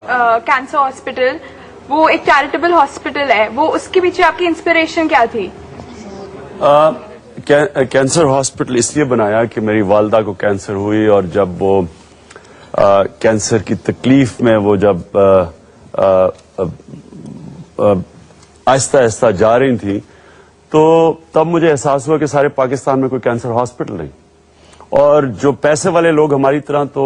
Cancer hospital, वो एक charitable hospital है, वो उसके पीछे आपकी इंस्पिरेशन क्या थी? कैंसर हॉस्पिटल इसलिए बनाया कि मेरी वालदा को कैंसर हुई और जब वो कैंसर की तकलीफ में वो जब आहिस्ता आहिस्ता जा रही थी तो तब मुझे एहसास हुआ कि सारे पाकिस्तान में कोई कैंसर हॉस्पिटल नहीं, और जो पैसे वाले लोग हमारी तरह तो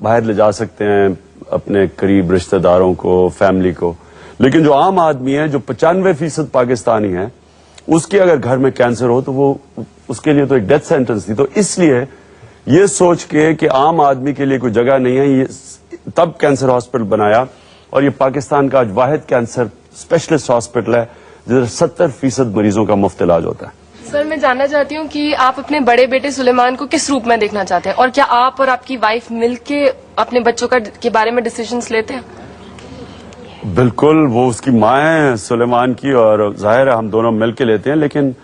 बाहर ले जा सकते हैं अपने करीब रिश्तेदारों को, फैमिली को, लेकिन जो आम आदमी है जो 95% पाकिस्तानी है उसके अगर घर में कैंसर हो तो वो उसके लिए तो एक डेथ सेंटेंस थी। तो इसलिए ये सोच के कि आम आदमी के लिए कोई जगह नहीं है, ये तब कैंसर हॉस्पिटल बनाया, और ये पाकिस्तान का आज वाहिद कैंसर स्पेशलिस्ट हॉस्पिटल है जिधर 70% मरीजों का मुफ्त इलाज होता है। सर, मैं जानना चाहती हूँ कि आप अपने बड़े बेटे सुलेमान को किस रूप में देखना चाहते हैं, और क्या आप और आपकी वाइफ मिलके अपने बच्चों के बारे में डिसीजंस लेते हैं? बिल्कुल, वो उसकी माँ है सुलेमान की, और जाहिर है हम दोनों मिलके लेते हैं, लेकिन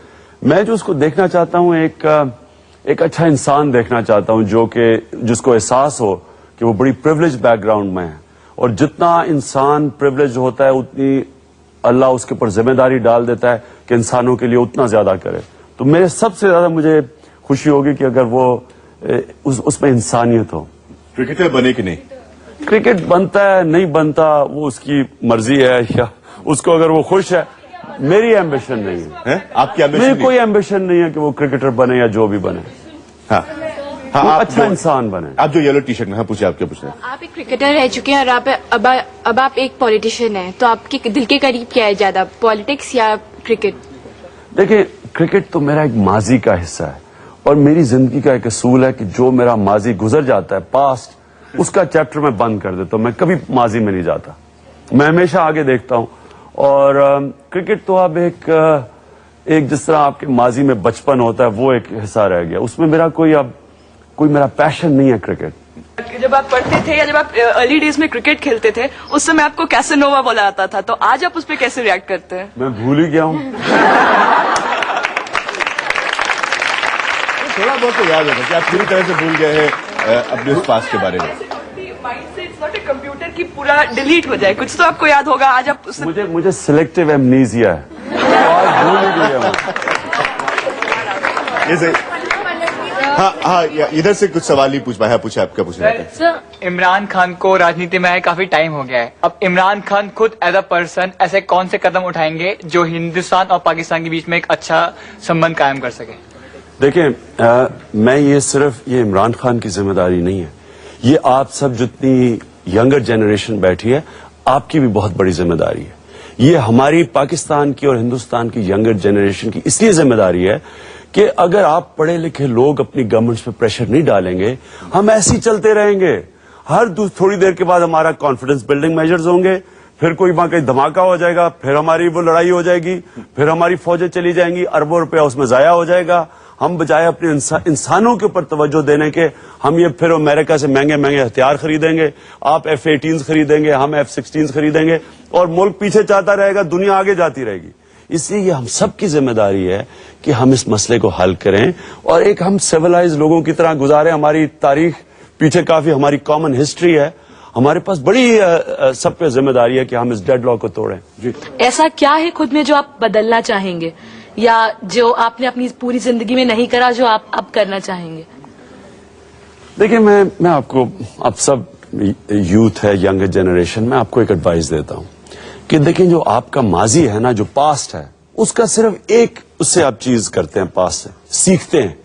मैं जो उसको देखना चाहता हूँ एक अच्छा इंसान देखना चाहता हूँ जो कि जिसको एहसास हो कि वो बड़ी प्रिविलेज बैकग्राउंड में है, और जितना इंसान प्रिविलेज होता है उतनी अल्लाह उसके ऊपर जिम्मेदारी डाल देता है कि इंसानों के लिए उतना ज्यादा करे। तो मेरे सबसे ज्यादा मुझे खुशी होगी कि अगर वो उसमें इंसानियत हो। क्रिकेटर बने कि नहीं? क्रिकेट बनता है नहीं बनता वो उसकी मर्जी है, या उसको अगर वो खुश है। मेरी एम्बिशन नहीं है, आपकी एम्बिशन? मेरी कोई एम्बिशन नहीं है कि वो क्रिकेटर बने या जो भी बने। हाँ, वो अच्छा इंसान बने। आप जो येलो टी शर्ट में, हाँ पूछे, आप क्या पूछ रहे हैं? आप एक क्रिकेटर रह चुके हैं और अब आप एक पॉलिटिशियन हैं, तो आपके दिल के करीब क्या है ज्यादा, पॉलिटिक्स या क्रिकेट? देखिए, क्रिकेट तो मेरा एक माजी का हिस्सा है, और मेरी जिंदगी का एक असूल है कि जो मेरा माजी गुजर जाता है, पास्ट, उसका चैप्टर मैं बंद कर देता हूं। मैं कभी माजी में नहीं जाता, मैं हमेशा आगे देखता हूं। और क्रिकेट तो अब एक जिस तरह आपके माजी में बचपन होता है वो एक हिस्सा रह गया, उसमें मेरा कोई मेरा पैशन नहीं है क्रिकेट। जब आप पढ़ते थे या जब आप अर्ली डेज में क्रिकेट खेलते थे उस समय आपको कैसेनोवा बोला जाता था, तो आज आप उस पर कैसे रिएक्ट करते हैं? मैं भूल ही गया हूं। थोड़ा बहुत तो याद होगा कि आप पूरी तरह से भूल गए हैं अपने उस पास के बारे में। माइंड से इट्स नॉट ए कंप्यूटर की पूरा डिलीट हो जाए, कुछ तो आपको याद होगा। आज आप मुझे सिलेक्टिव एमनीजिया है, आज भूल ही गया हूं। हाँ, इधर से कुछ सवाल ही पूछ पाया। पूछे, आप क्या पूछ रहे थे? सर, इमरान खान को राजनीति में आए काफी टाइम हो गया है, अब इमरान खान खुद एज अ पर्सन ऐसे कौन से कदम उठाएंगे जो हिंदुस्तान और पाकिस्तान के बीच में एक अच्छा संबंध कायम कर सके? देखिए, मैं ये इमरान खान की जिम्मेदारी नहीं है, ये आप सब जितनी यंगर जनरेशन बैठी है आपकी भी बहुत बड़ी जिम्मेदारी है। ये हमारी पाकिस्तान की और हिंदुस्तान की यंगर जनरेशन की इसलिए जिम्मेदारी है कि अगर आप पढ़े लिखे लोग अपनी गवर्नमेंट्स पे प्रेशर नहीं डालेंगे, हम ऐसे ही चलते रहेंगे। हर थोड़ी देर के बाद हमारा कॉन्फिडेंस बिल्डिंग मेजर्स होंगे, फिर कोई वहां कहीं धमाका हो जाएगा, फिर हमारी वो लड़ाई हो जाएगी, फिर हमारी फौजें चली जाएंगी, अरबों रुपया उसमें जाया हो जाएगा। हम बजाय अपने इंसानों के ऊपर तवज्जो देने के, हम ये फिर अमेरिका से महंगे महंगे हथियार खरीदेंगे, आप F-18 खरीदेंगे, हम F-16 खरीदेंगे, और मुल्क पीछे जाता रहेगा, दुनिया आगे जाती रहेगी। इसलिए ये हम सब की जिम्मेदारी है कि हम इस मसले को हल करें और एक हम सिविलाइज लोगों की तरह गुजारें। हमारी तारीख पीछे काफी, हमारी कॉमन हिस्ट्री है, हमारे पास बड़ी सब पे जिम्मेदारी है कि हम इस डेडलॉक को तोड़ें। जी, ऐसा क्या है खुद में जो आप बदलना चाहेंगे या जो आपने अपनी पूरी जिंदगी में नहीं करा जो आप अब करना चाहेंगे? देखिए, मैं आपको, आप सब यूथ है, यंगर जनरेशन, मैं आपको एक एडवाइस देता हूं कि देखिए, जो आपका माजी है ना, जो पास्ट है, उसका सिर्फ एक उससे आप चीज करते हैं, पास्ट से सीखते हैं।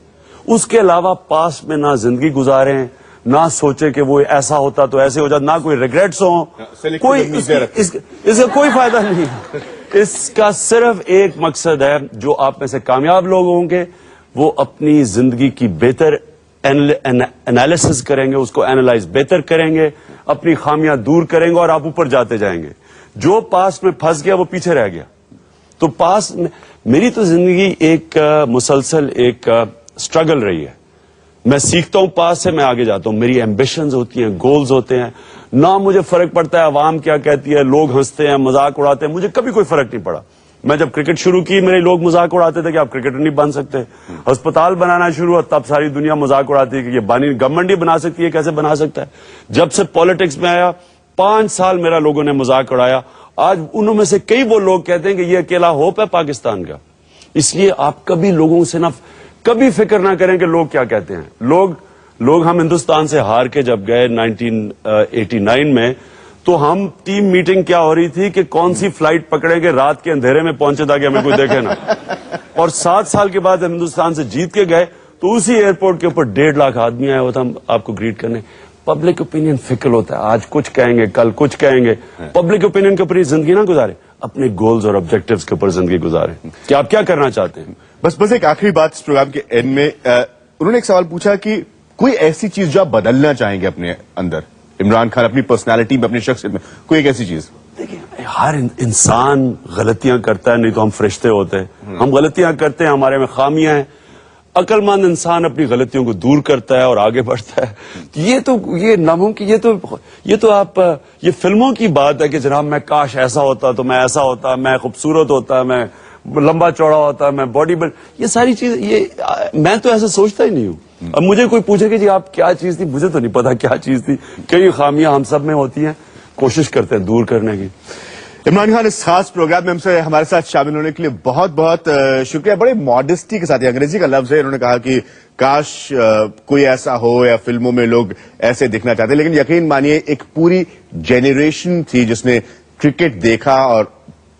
उसके अलावा पास्ट में ना जिंदगी गुजारें, ना सोचे कि वो ऐसा होता तो ऐसे हो जाता, ना कोई रिग्रेट्स हो, कोई इसका कोई फायदा नहीं है। इसका सिर्फ एक मकसद है, जो आप में से कामयाब लोग होंगे वो अपनी जिंदगी की बेहतर एनालिसिस करेंगे, उसको एनालाइज बेहतर करेंगे, अपनी खामियां दूर करेंगे और आप ऊपर जाते जाएंगे। जो पास्ट में फंस गया वो पीछे रह गया। तो पास्ट में मेरी तो जिंदगी एक मुसलसल एक स्ट्रगल रही है। मैं सीखता हूं पास से, मैं आगे जाता हूं, मेरी एम्बिशंस होती हैं, गोल्स होते हैं, ना मुझे फर्क पड़ता है अवाम क्या कहती है, लोग हंसते हैं, मजाक उड़ाते हैं, मुझे कभी कोई फर्क नहीं पड़ा। मैं जब क्रिकेट शुरू की, मेरे लोग मजाक उड़ाते थे कि आप क्रिकेटर नहीं बन सकते। अस्पताल बनाना शुरू हुआ, तब सारी दुनिया मजाक उड़ाती है कि ये गवर्नमेंट ही बना सकती है, कैसे बना सकता है। जब से पॉलिटिक्स में आया, 5 साल मेरा लोगों ने मजाक उड़ाया, आज उनमें से कई वो लोग कहते हैं कि ये अकेला होप है पाकिस्तान का। इसलिए आप कभी लोगों से ना कभी फिक्र ना करें कि लोग क्या कहते हैं। लोग हम हिंदुस्तान से हार के जब गए 1989 में, तो हम टीम मीटिंग क्या हो रही थी कि कौन सी फ्लाइट पकड़ेंगे, रात के अंधेरे में पहुंचे ताकि हमें कोई देखे ना। और 7 साल के बाद हम हिंदुस्तान से जीत के गए तो उसी एयरपोर्ट के ऊपर 1.5 लाख आदमी आया हुआ था आपको ग्रीट करने। पब्लिक ओपिनियन फिकल होता है, आज कुछ कहेंगे कल कुछ कहेंगे। पब्लिक ओपिनियन के ऊपर जिंदगी ना गुजारे, अपने गोल्स और ऑब्जेक्टिव्स के ऊपर जिंदगी गुजारे कि आप क्या करना चाहते हैं। बस एक आखिरी बात इस प्रोग्राम के एंड में, उन्होंने एक सवाल पूछा कि कोई ऐसी चीज जो आप बदलना चाहेंगे अपने अंदर, इमरान खान अपनी पर्सनालिटी में, अपनी शख्सियत में, कोई एक ऐसी चीज। देखिए हर इंसान गलतियां करता है, नहीं तो हम फरिश्ते होते हैं। हम गलतियां करते हैं, हमारे में खामियां हैं। अक्लमंद इंसान अपनी गलतियों को दूर करता है और आगे बढ़ता है। ये नामुमकिन, ये तो आप ये फिल्मों की बात है कि जनाब मैं काश ऐसा होता तो मैं ऐसा होता, मैं खूबसूरत होता, मैं लंबा चौड़ा होता, मैं बॉडी बिल्ड, ये सारी चीज, ये मैं तो ऐसा सोचता ही नहीं हूं। अब मुझे कोई पूछे कि जी आप क्या चीज थी, मुझे तो नहीं पता क्या चीज थी। कई खामियां हम सब में होती हैं, कोशिश करते हैं दूर करने की। इमरान खान इस खास प्रोग्राम में हमसे हमारे साथ शामिल होने के लिए बहुत बहुत शुक्रिया। बड़े मॉडेस्टी के साथ, ये अंग्रेजी का लफ्ज है, इन्होंने कहा कि काश कोई ऐसा हो, या फिल्मों में लोग ऐसे दिखना चाहते, लेकिन यकीन मानिए एक पूरी जेनरेशन थी जिसने क्रिकेट देखा और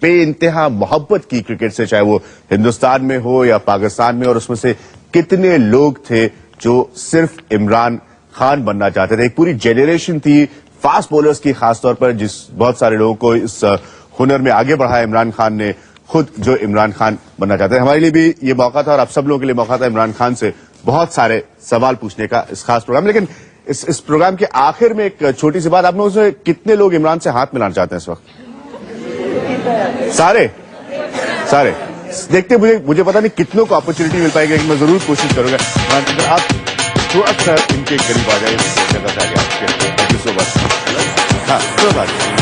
बेइंतहा मोहब्बत की क्रिकेट से, चाहे वो हिंदुस्तान में हो या पाकिस्तान में। और उसमें से कितने लोग थे जो सिर्फ इमरान खान बनना चाहते थे। एक पूरी जेनरेशन थी फास्ट बॉलर्स की, खासतौर पर, जिस बहुत सारे लोगों को इस हुनर में आगे बढ़ाया इमरान खान ने खुद, जो इमरान खान बनना चाहते हैं। हमारे लिए भी ये मौका था और आप सब लोगों के लिए मौका था इमरान खान से बहुत सारे सवाल पूछने का इस खास प्रोग्राम। लेकिन इस प्रोग्राम के आखिर में एक छोटी सी बात, आप लोगों से कितने लोग इमरान से हाथ मिलाना चाहते हैं इस वक्त? सारे देखते, मुझे पता नहीं कितनों को अपॉर्चुनिटी मिल पाएगी, लेकिन मैं जरूर कोशिश करूंगा। आप थोड़ा सा इनके करीब आ जाइए, थैंक यू सो मच। हाँ, कोई बात नहीं।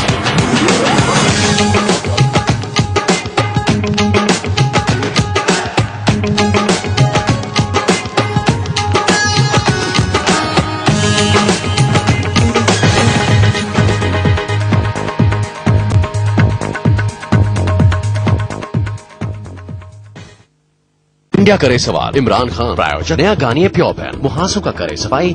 इंडिया करे सवाल, इमरान खान प्रायोजक, नया गानिये प्योर बैन, मुहासों का करे सफाई।